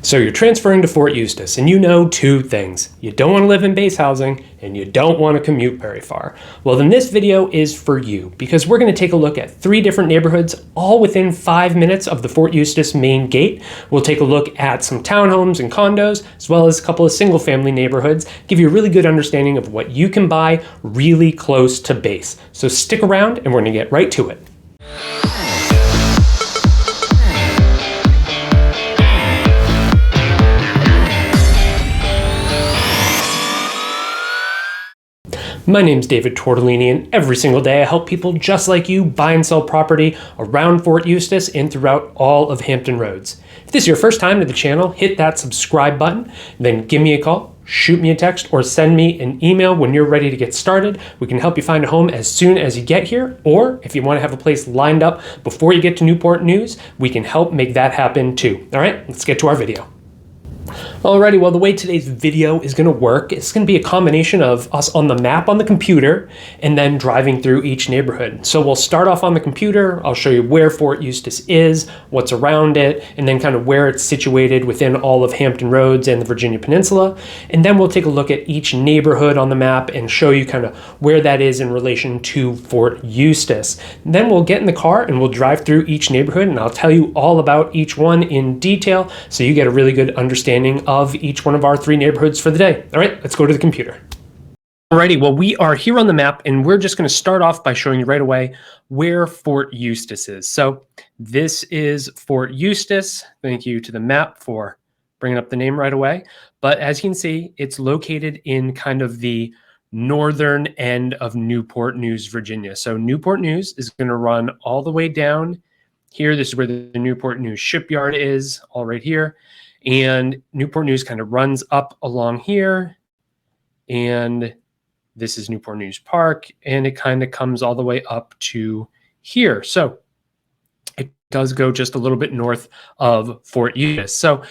So you're transferring to Fort Eustis, and you know two things. You don't want to live in base housing, and you don't want to commute very far. Well, then this video is for you, because we're going to take a look at 3 different neighborhoods, all within 5 minutes of the Fort Eustis main gate. We'll take a look at some townhomes and condos, as well as a couple of single-family neighborhoods, give you a really good understanding of what you can buy really close to base. So stick around, and we're going to get right to it. My name's David Tortellini, and every single day I help people just like you buy and sell property around Fort Eustis and throughout all of Hampton Roads. If this is your first time to the channel, hit that subscribe button, then give me a call, shoot me a text, or send me an email when you're ready to get started. We can help you find a home as soon as you get here, or if you want to have a place lined up before you get to Newport News, we can help make that happen too. All right, let's get to our video. Alrighty, well, the way today's video is going to work, it's going to be a combination of us on the map on the computer and then driving through each neighborhood. So we'll start off on the computer. I'll show you where Fort Eustis is, what's around it, and then kind of where it's situated within all of Hampton Roads and the Virginia Peninsula. And then we'll take a look at each neighborhood on the map and show you kind of where that is in relation to Fort Eustis. And then we'll get in the car and we'll drive through each neighborhood, and I'll tell you all about each one in detail so you get a really good understanding of each one of our 3 neighborhoods for the day. All right, let's go to the computer. Alrighty, well, we are here on the map, and we're just going to start off by showing you right away where Fort Eustis is. So this is Fort Eustis. Thank you to the map for bringing up the name right away. But as you can see, it's located in kind of the northern end of Newport News, Virginia. So Newport News is going to run all the way down here. This is where the Newport News shipyard is, all right here. And Newport News kind of runs up along here, and this is Newport News Park, and it kind of comes all the way up to here. So it does go just a little bit north of Fort Eustis. So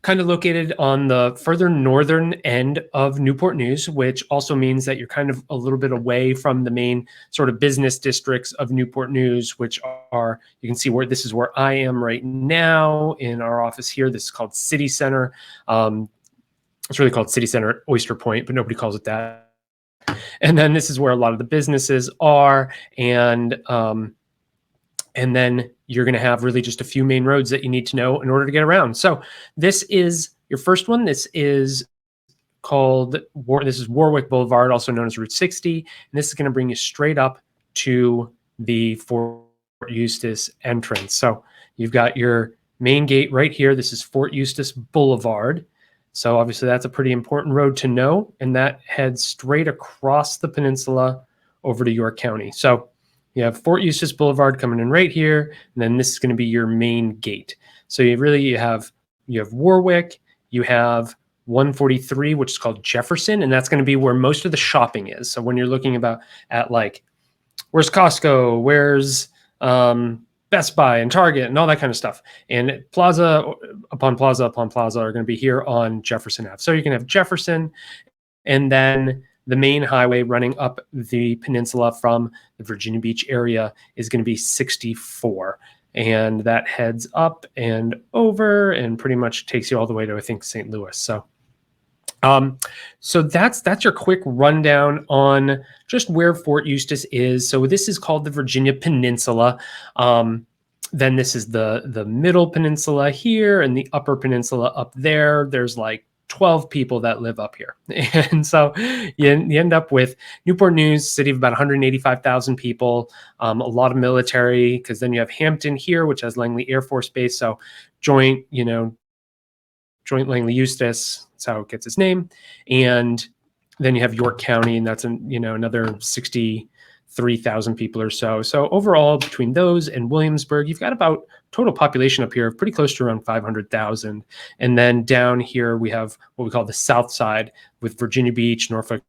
kind of located on the further northern end of Newport News, which also means that you're kind of a little bit away from the main sort of business districts of Newport News, which are, you can see where this is where I am right now in our office here. This is called City Center. It's really called City Center at Oyster Point, but nobody calls it that. And then this is where a lot of the businesses are. And then you're going to have really just a few main roads that you need to know in order to get around. So this is your first one. This is Warwick Boulevard, also known as Route 60. And this is going to bring you straight up to the Fort Eustis entrance. So you've got your main gate right here. This is Fort Eustis Boulevard. So obviously that's a pretty important road to know. And that heads straight across the peninsula over to York County. So you have Fort Eustis Boulevard coming in right here, and then this is going to be your main gate. So you have Warwick, you have 143, which is called Jefferson, and that's going to be where most of the shopping is. So when you're looking at like, where's Costco, where's Best Buy and Target and all that kind of stuff, and plaza upon plaza upon plaza are going to be here on Jefferson Ave. So you can have Jefferson, and then the main highway running up the peninsula from the Virginia Beach area is going to be 64. And that heads up and over and pretty much takes you all the way to, I think, St. Louis. So that's your quick rundown on just where Fort Eustis is. So this is called the Virginia Peninsula. Then this is the middle peninsula here, and the upper peninsula up there. There's like 12 people that live up here. And so you end up with Newport News, city of about 185,000 people, a lot of military, because then you have Hampton here, which has Langley Air Force Base. So Joint Langley Eustis, that's how it gets its name. And then you have York County, and that's another 63,000 people or so. So overall, between those and Williamsburg, you've got about total population up here of pretty close to around 500,000. And then down here, we have what we call the South Side with Virginia Beach, Norfolk,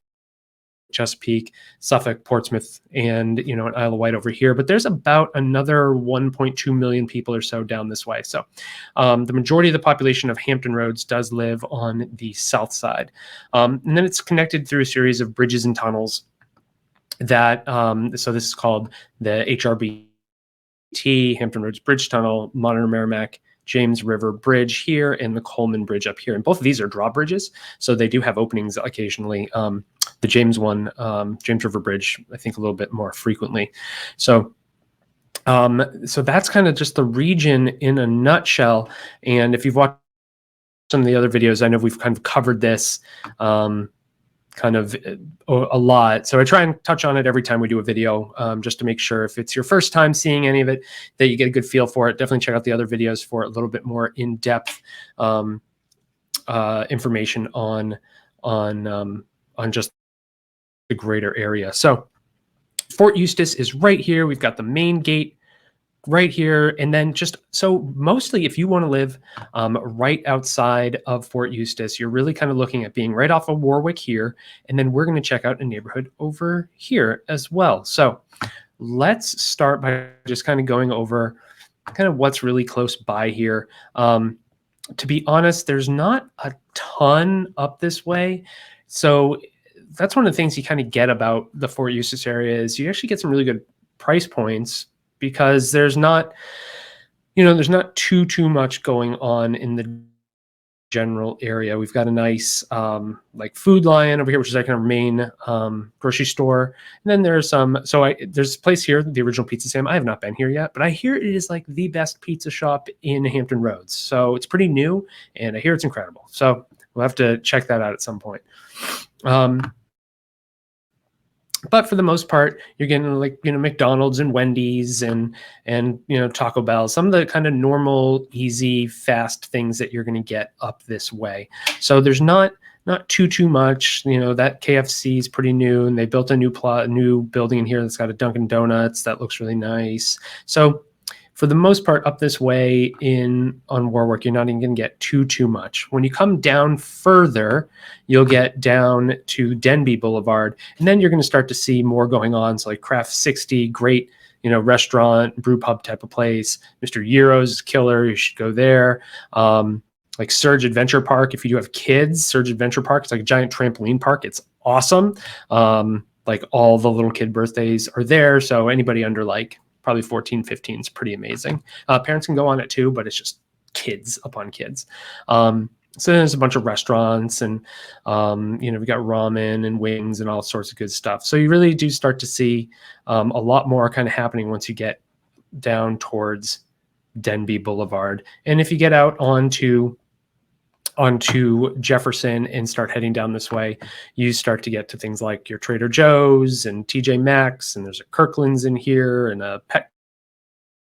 Chesapeake, Suffolk, Portsmouth, and an Isle of Wight over here. But there's about another 1.2 million people or so down this way. So the majority of the population of Hampton Roads does live on the South Side. And then it's connected through a series of bridges and tunnels that so this is called the HRB Hampton Roads Bridge Tunnel, Monitor Merrimack James River Bridge here and the Coleman Bridge up here. And both of these are drawbridges, so they do have openings occasionally. The James River Bridge, I think a little bit more frequently. So that's kind of just the region in a nutshell. And if you've watched some of the other videos, I know we've kind of covered this kind of a lot. So I try and touch on it every time we do a video, just to make sure if it's your first time seeing any of it, that you get a good feel for it. Definitely check out the other videos for a little bit more in-depth information on just the greater area. So Fort Eustis is right here. We've got the main gate right here. And then just so mostly if you want to live right outside of Fort Eustis, you're really kind of looking at being right off of Warwick here. And then we're going to check out a neighborhood over here as well. So let's start by just kind of going over kind of what's really close by here. To be honest, there's not a ton up this way. So that's one of the things you kind of get about the Fort Eustis area is you actually get some really good price points, because there's not too much going on in the general area. We've got a nice like Food Lion over here, which is like our main grocery store. And then there's there's a place here, the original PCSing. I have not been here yet, but I hear it is like the best pizza shop in Hampton Roads. So it's pretty new, and I hear it's incredible. So we'll have to check that out at some point. But for the most part, you're getting like, McDonald's and Wendy's and Taco Bell, some of the kind of normal, easy, fast things that you're going to get up this way. So there's not too much. That KFC is pretty new, and they built a new building in here that's got a Dunkin' Donuts that looks really nice. So for the most part, up this way on Warwick, you're not even going to get too much. When you come down further, you'll get down to Denby Boulevard, and then you're going to start to see more going on. So like Craft 60, great, restaurant, brew pub type of place. Mr. Euro's killer. You should go there. Like Surge Adventure Park. If you do have kids, Surge Adventure Park, it's like a giant trampoline park. It's awesome. Like all the little kid birthdays are there. So anybody under like probably 14, 15 is pretty amazing. Parents can go on it too, but it's just kids upon kids. So there's a bunch of restaurants, and we got ramen and wings and all sorts of good stuff. So you really do start to see a lot more kind of happening once you get down towards Denby Boulevard. And if you get out onto Jefferson and start heading down this way, you start to get to things like your Trader Joe's and TJ Maxx, and there's a Kirkland's in here and a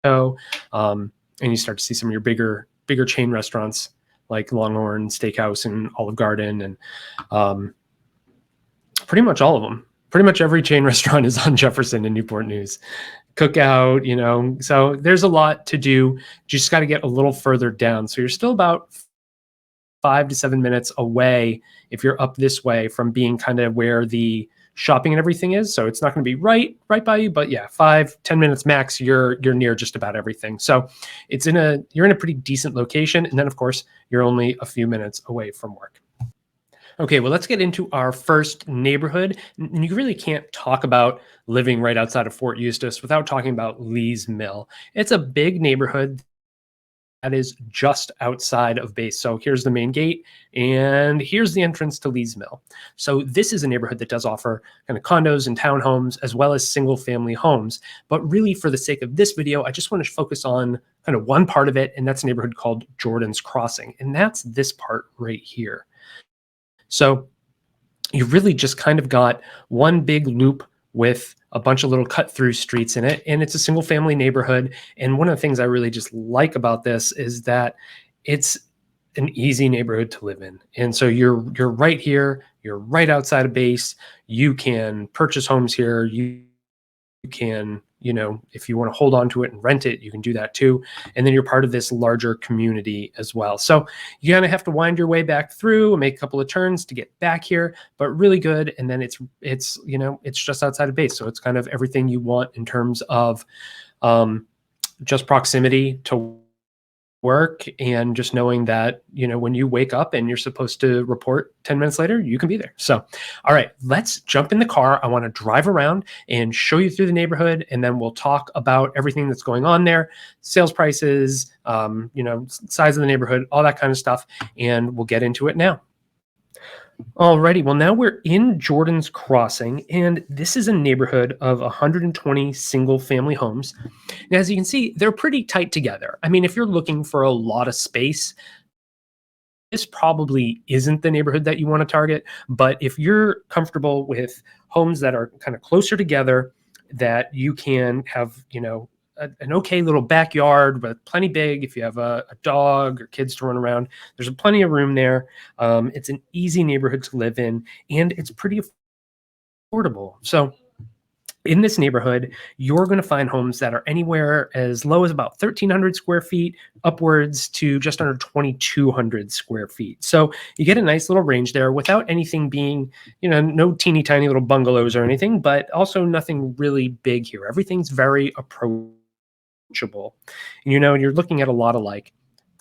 Petco, and you start to see some of your bigger chain restaurants like Longhorn Steakhouse and Olive Garden, and pretty much all of them. Pretty much every chain restaurant is on Jefferson and Newport News. Cookout, so there's a lot to do. You just got to get a little further down. So you're still about 5 to 7 minutes away if you're up this way from being kind of where the shopping and everything is. So it's not going to be right by you, but yeah, 5-10 minutes max, you're near just about everything. So you're in a pretty decent location. And then of course, you're only a few minutes away from work. Okay, well, let's get into our first neighborhood. You really can't talk about living right outside of Fort Eustis without talking about Lee's Mill. It's a big neighborhood that is just outside of base. So here's the main gate, and here's the entrance to Lee's Mill. So this is a neighborhood that does offer kind of condos and townhomes as well as single family homes. But really, for the sake of this video, I just want to focus on kind of one part of it, and that's a neighborhood called Jordan's Crossing. And that's this part right here. So you really just kind of got one big loop with a bunch of little cut through streets in it. And it's a single family neighborhood. And one of the things I really just like about this is that it's an easy neighborhood to live in. And so you're right here, you're right outside of base. You can purchase homes here. You can, if you want to hold on to it and rent it, you can do that too. And then you're part of this larger community as well. So you kind of have to wind your way back through and make a couple of turns to get back here, but really good. And then it's just outside of base. So it's kind of everything you want in terms of just proximity to work and just knowing that, when you wake up and you're supposed to report 10 minutes later, you can be there. So, all right, let's jump in the car. I want to drive around and show you through the neighborhood, and then we'll talk about everything that's going on there, sales prices, size of the neighborhood, all that kind of stuff, and we'll get into it now. Alrighty, well, now we're in Jordan's Crossing, and this is a neighborhood of 120 single family homes. And as you can see, they're pretty tight together. I mean, if you're looking for a lot of space, this probably isn't the neighborhood that you want to target. But if you're comfortable with homes that are kind of closer together, that you can have, an okay little backyard, but plenty big. If you have a dog or kids to run around, there's plenty of room there. It's an easy neighborhood to live in, and it's pretty affordable. So in this neighborhood, you're going to find homes that are anywhere as low as about 1,300 square feet upwards to just under 2,200 square feet. So you get a nice little range there without anything being, no teeny tiny little bungalows or anything, but also nothing really big here. Everything's very approachable. You're looking at a lot of like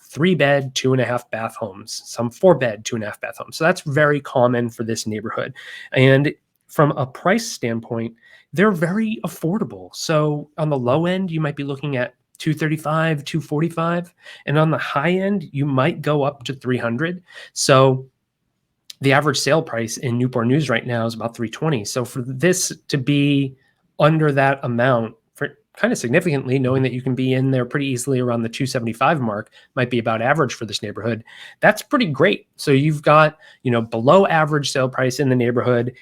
3-bed, 2.5-bath homes, some 4-bed, 2.5-bath homes. So that's very common for this neighborhood. And from a price standpoint, they're very affordable. So on the low end, you might be looking at 235, 245, and on the high end, you might go up to 300. So the average sale price in Newport News right now is about 320. So for this to be under that amount, for kind of significantly, knowing that you can be in there pretty easily around the 275 mark, might be about average for this neighborhood. That's pretty great. So you've got, below average sale price in the neighborhood,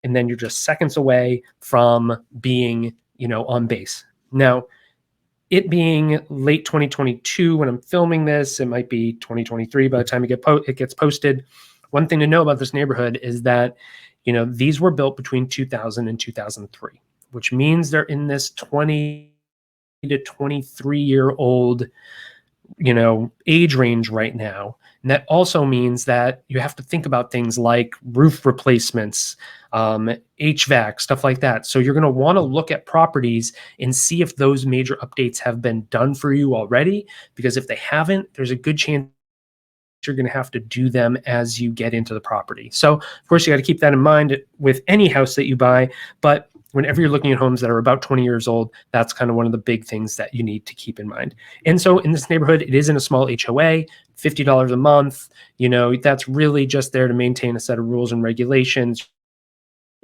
and then you're just seconds away from being, on base. Now, it being late 2022 when I'm filming this, it might be 2023 by the time it gets posted. One thing to know about this neighborhood is that, these were built between 2000 and 2003, which means they're in this 20 to 23-year-old, age range right now. And that also means that you have to think about things like roof replacements, HVAC, stuff like that. So you're going to want to look at properties and see if those major updates have been done for you already, because if they haven't, there's a good chance you're going to have to do them as you get into the property. So of course, you got to keep that in mind with any house that you buy, but whenever you're looking at homes that are about 20 years old, that's kind of one of the big things that you need to keep in mind. And so in this neighborhood, it is in a small HOA, $50 a month. That's really just there to maintain a set of rules and regulations,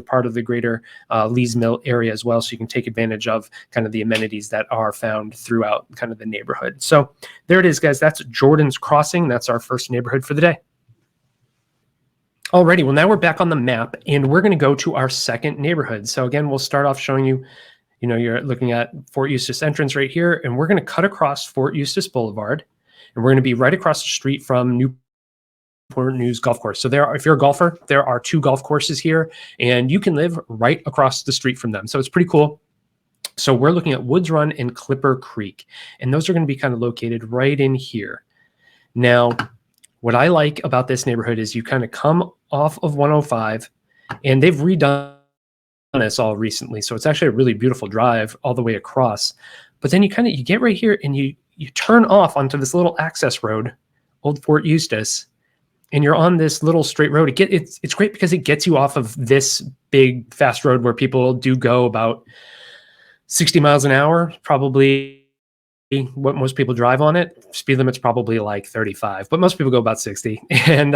part of the greater Lees Mill area as well. So you can take advantage of kind of the amenities that are found throughout kind of the neighborhood. So there it is, guys. That's Jordan's Crossing. That's our first neighborhood for the day. Alrighty, well, now we're back on the map, and we're going to go to our second neighborhood. So again, we'll start off showing you, you're looking at Fort Eustis entrance right here, and we're going to cut across Fort Eustis Boulevard, and we're going to be right across the street from Newport News Golf Course. So if you're a golfer, there are 2 golf courses here, and you can live right across the street from them. So it's pretty cool. So we're looking at Woods Run and Clipper Creek, and those are going to be kind of located right in here. Now, what I like about this neighborhood is you kind of come off of 105, and they've redone this all recently. So it's actually a really beautiful drive all the way across. But then you get right here and you turn off onto this little access road, Old Fort Eustis, and you're on this little straight road. It's great because it gets you off of this big fast road where people do go about 60 miles an hour, probably what most people drive on it. Speed limit's probably like 35, but most people go about 60. And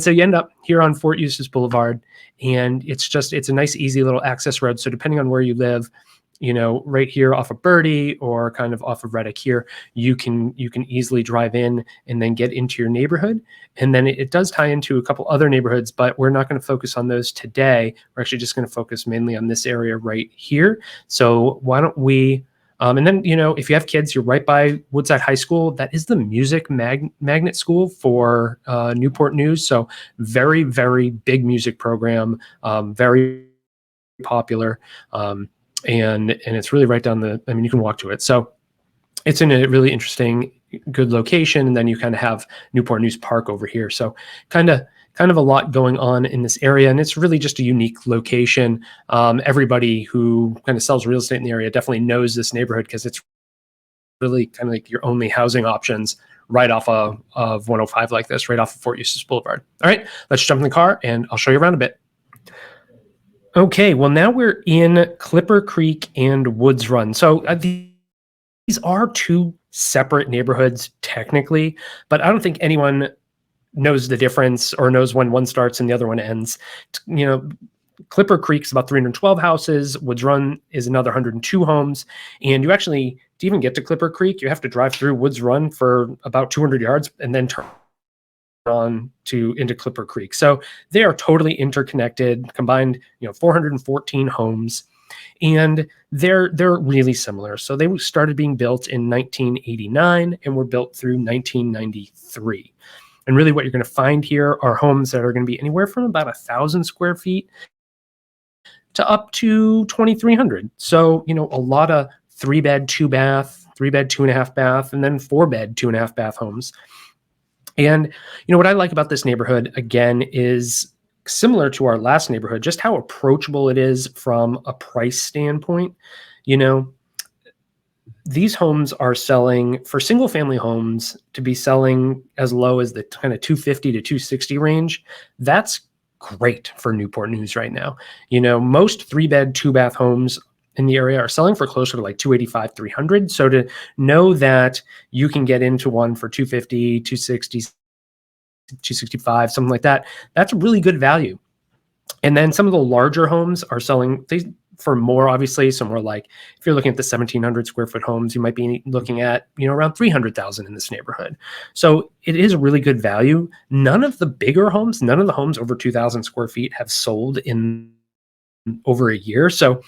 so you end up here on Fort Eustis Boulevard, and it's a nice, easy little access road. So depending on where you live, right here off of Birdie or kind of off of Reddick here, you can easily drive in and then get into your neighborhood. And then it does tie into a couple other neighborhoods, but we're not going to focus on those today. We're actually just going to focus mainly on this area right here. So why don't we, and then, if you have kids, you're right by Woodside High School. That is the music magnet school for Newport News. So very, very big music program, very popular. And it's really right down you can walk to it. So it's in a really interesting, good location. And then you kind of have Newport News Park over here. So kind of a lot going on in this area. And it's really just a unique location. Everybody who kind of sells real estate in the area definitely knows this neighborhood because it's really kind of like your only housing options right off of 105 like this, right off of Fort Eustis Boulevard. All right, let's jump in the car and I'll show you around a bit. Okay, well, now we're in Clipper Creek and Woods Run. So these are two separate neighborhoods technically, but I don't think anyone knows the difference or knows when one starts and the other one ends. You know, Clipper Creek's about 312 houses. Woods Run is another 102 homes. And you actually, to even get to Clipper Creek, you have to drive through Woods Run for about 200 yards and then turn on to into Clipper Creek. So they are totally interconnected, combined, 414 homes. And they're really similar. So they started being built in 1989 and were built through 1993. And really what you're going to find here are homes that are going to be anywhere from about 1,000 square feet to up to 2,300. So, a lot of 3-bed, 2-bath, 3-bed, 2.5-bath, and then 4-bed, 2.5-bath homes. And, what I like about this neighborhood, again, is similar to our last neighborhood, just how approachable it is from a price standpoint. These homes are selling for single family homes to be selling as low as the kind of 250 to 260 range. That's great for Newport News right now. Most 3-bed, 2-bath homes in the area are selling for closer to like 285, 300. So to know that you can get into one for 250, 260, 265, something like that, that's a really good value. And then some of the larger homes are selling for more, obviously. So more like, if you're looking at the 1,700 square foot homes, you might be looking at, around 300,000 in this neighborhood. So it is a really good value. None of the bigger homes, none of the homes over 2,000 square feet have sold in over a year. So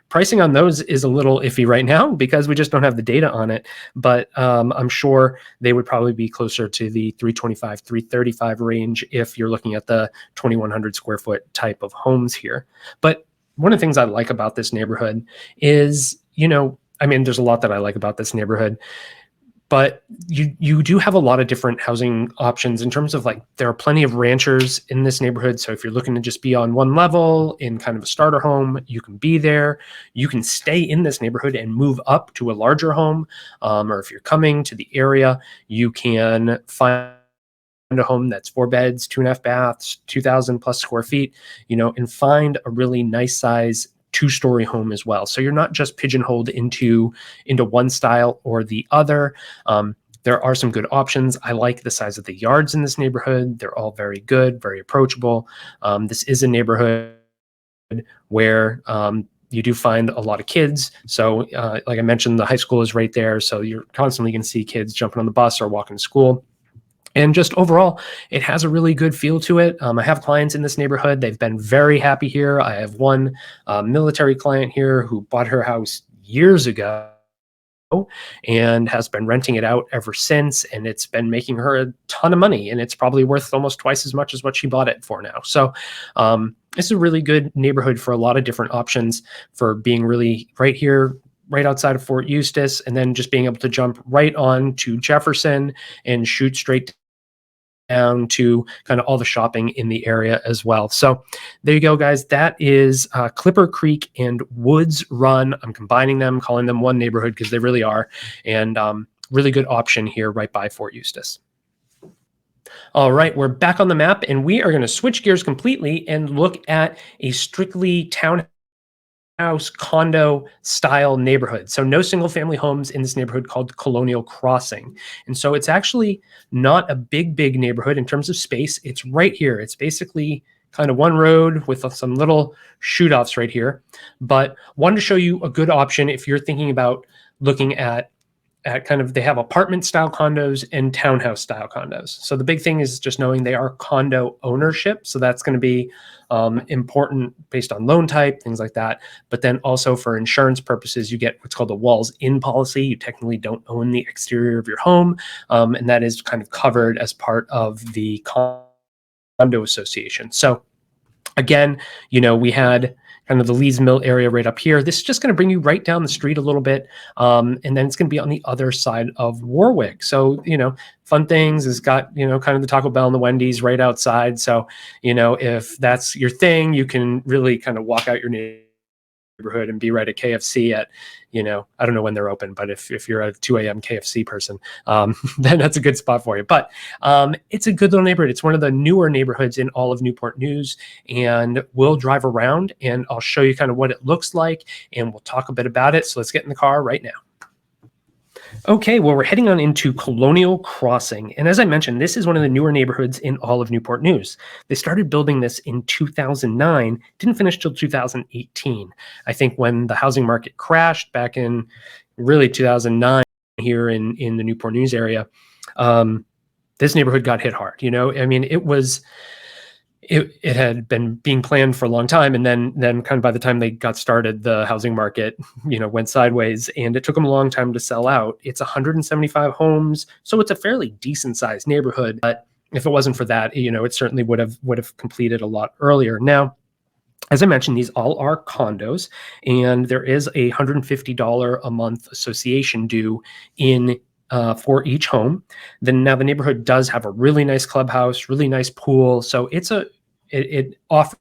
pricing on those is a little iffy right now because we just don't have the data on it. But I'm sure they would probably be closer to the 325, 335 range if you're looking at the 2,100 square foot type of homes here. But one of the things I like about this neighborhood is, there's a lot that I like about this neighborhood. But you do have a lot of different housing options in terms of there are plenty of ranchers in this neighborhood. So if you're looking to just be on one level in kind of a starter home, you can be there. You can stay in this neighborhood and move up to a larger home. Or if you're coming to the area, you can find a home that's 4 beds, 2.5 baths, 2,000 plus square feet, and find a really nice size 2-story home as well. So you're not just pigeonholed into one style or the other. There are some good options. I like the size of the yards in this neighborhood. They're all very good, very approachable. This is a neighborhood where you do find a lot of kids. So like I mentioned, the high school is right there. So you're constantly going to see kids jumping on the bus or walking to school. And just overall, it has a really good feel to it. I have clients in this neighborhood. They've been very happy here. I have one military client here who bought her house years ago and has been renting it out ever since. And it's been making her a ton of money. And it's probably worth almost twice as much as what she bought it for now. So it's a really good neighborhood for a lot of different options for being really right here, right outside of Fort Eustis, and then just being able to jump right on to Jefferson and shoot straight down to kind of all the shopping in the area as well. So there you go, guys. That is Clipper Creek and Woods Run. I'm combining them, calling them one neighborhood because they really are. And really good option here right by Fort Eustis. All right, we're back on the map and we are going to switch gears completely and look at a strictly townhouse condo style neighborhood. So no single family homes in this neighborhood called Colonial Crossing. And so it's actually not a big neighborhood in terms of space. It's right here. It's basically kind of one road with some little shoot offs right here. But wanted to show you a good option if you're thinking about looking at kind of, they have apartment style condos and townhouse style condos. So the big thing is just knowing they are condo ownership. So that's going to be important based on loan type, things like that. But then also for insurance purposes, you get what's called the walls in policy. You technically don't own the exterior of your home. And that is kind of covered as part of the condo association. So again, we had kind of the Lees Mill area right up here. This is just going to bring you right down the street a little bit. And then it's going to be on the other side of Warwick. So, fun things is got, kind of the Taco Bell and the Wendy's right outside. So, if that's your thing, you can really kind of walk out your neighborhood and be right at KFC at, I don't know when they're open, but if you're a 2 a.m. KFC person, then that's a good spot for you. But it's a good little neighborhood. It's one of the newer neighborhoods in all of Newport News, and we'll drive around and I'll show you kind of what it looks like, and we'll talk a bit about it. So let's get in the car right now. Okay, well, we're heading on into Colonial Crossing. And as I mentioned, this is one of the newer neighborhoods in all of Newport News. They started building this in 2009, didn't finish till 2018. I think when the housing market crashed back in really 2009 here in the Newport News area, this neighborhood got hit hard. I mean, it had been being planned for a long time, and then kind of by the time they got started, the housing market went sideways, and it took them a long time to sell out. It's 175 homes, so it's a fairly decent sized neighborhood. But if it wasn't for that, it certainly would have completed a lot earlier. Now, as I mentioned, these all are condos, and there is a $150 a month association due in for each home. Then now the neighborhood does have a really nice clubhouse, really nice pool. So it offers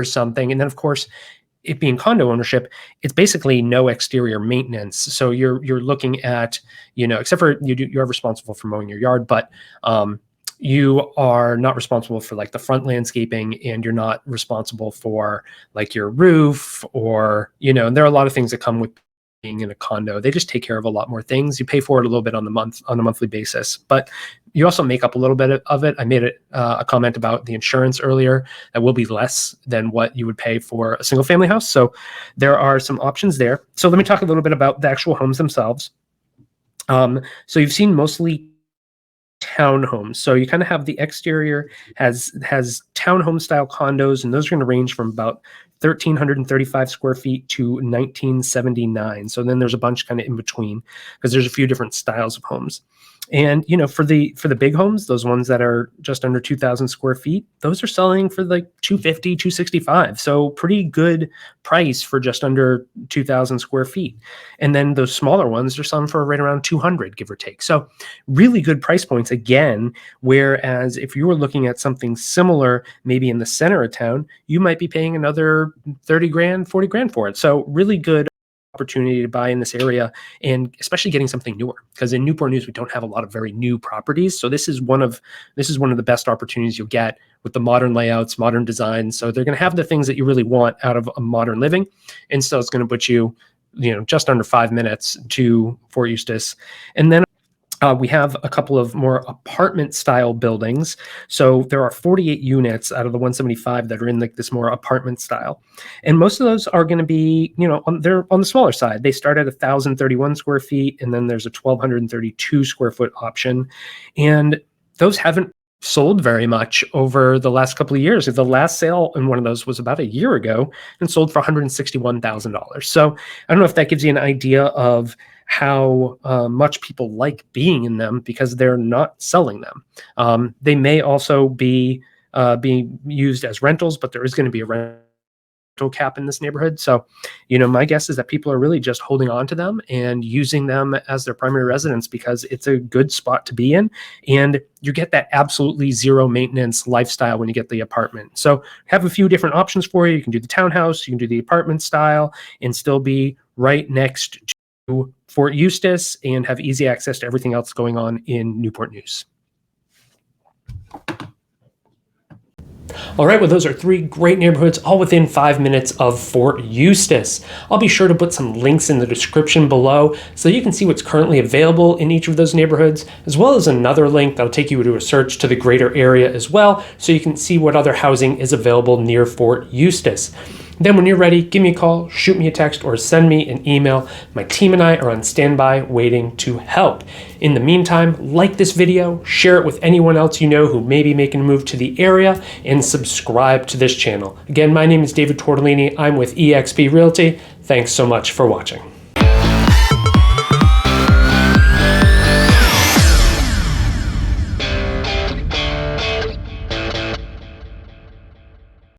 something. And then of course, it being condo ownership, it's basically no exterior maintenance. So you're looking at, except for you're responsible for mowing your yard, but you are not responsible for like the front landscaping, and you're not responsible for like your roof, or, and there are a lot of things that come with being in a condo. They just take care of a lot more things. You pay for it a little bit on a monthly basis, but you also make up a little bit of it. I made a comment about the insurance earlier. That will be less than what you would pay for a single family house. So there are some options there. So let me talk a little bit about the actual homes themselves. So you've seen mostly townhomes. So you kind of have the exterior has townhome style condos, and those are going to range from about 1,335 square feet to 1,979. So then there's a bunch kind of in between, because there's a few different styles of homes. And for the big homes, those ones that are just under 2,000 square feet, those are selling for like 250, 265. So pretty good price for just under 2,000 square feet. And then those smaller ones are selling for right around 200, give or take. So really good price points again. Whereas if you were looking at something similar, maybe in the center of town, you might be paying another 30 grand, 40 grand for it. So really good opportunity to buy in this area, and especially getting something newer, because in Newport News we don't have a lot of very new properties. So this is one of the best opportunities you'll get with the modern layouts, modern designs. So they're going to have the things that you really want out of a modern living, and so it's going to put you, just under 5 minutes to Fort Eustis. And then we have a couple of more apartment style buildings. So there are 48 units out of the 175 that are in like this more apartment style. And most of those are going to be, they're on the smaller side. They start at 1,031 square feet, and then there's a 1,232 square foot option. And those haven't sold very much over the last couple of years. The last sale in one of those was about a year ago and sold for $161,000. So I don't know if that gives you an idea of how much people like being in them, because they're not selling them. They may also be being used as rentals, but there is going to be a rental cap in this neighborhood. So, my guess is that people are really just holding on to them and using them as their primary residence, because it's a good spot to be in, and you get that absolutely zero maintenance lifestyle when you get the apartment. So have a few different options for you. You can do the townhouse, you can do the apartment style, and still be right next to Fort Eustis and have easy access to everything else going on in Newport News. All right, well, those are 3 great neighborhoods, all within 5 minutes of Fort Eustis. I'll be sure to put some links in the description below so you can see what's currently available in each of those neighborhoods, as well as another link that'll take you to a search to the greater area as well, so you can see what other housing is available near Fort Eustis. Then when you're ready, give me a call, shoot me a text, or send me an email. My team and I are on standby waiting to help. In the meantime, like this video, share it with anyone else you know who may be making a move to the area, and subscribe to this channel. Again, my name is David Tortellini. I'm with eXp Realty. Thanks so much for watching.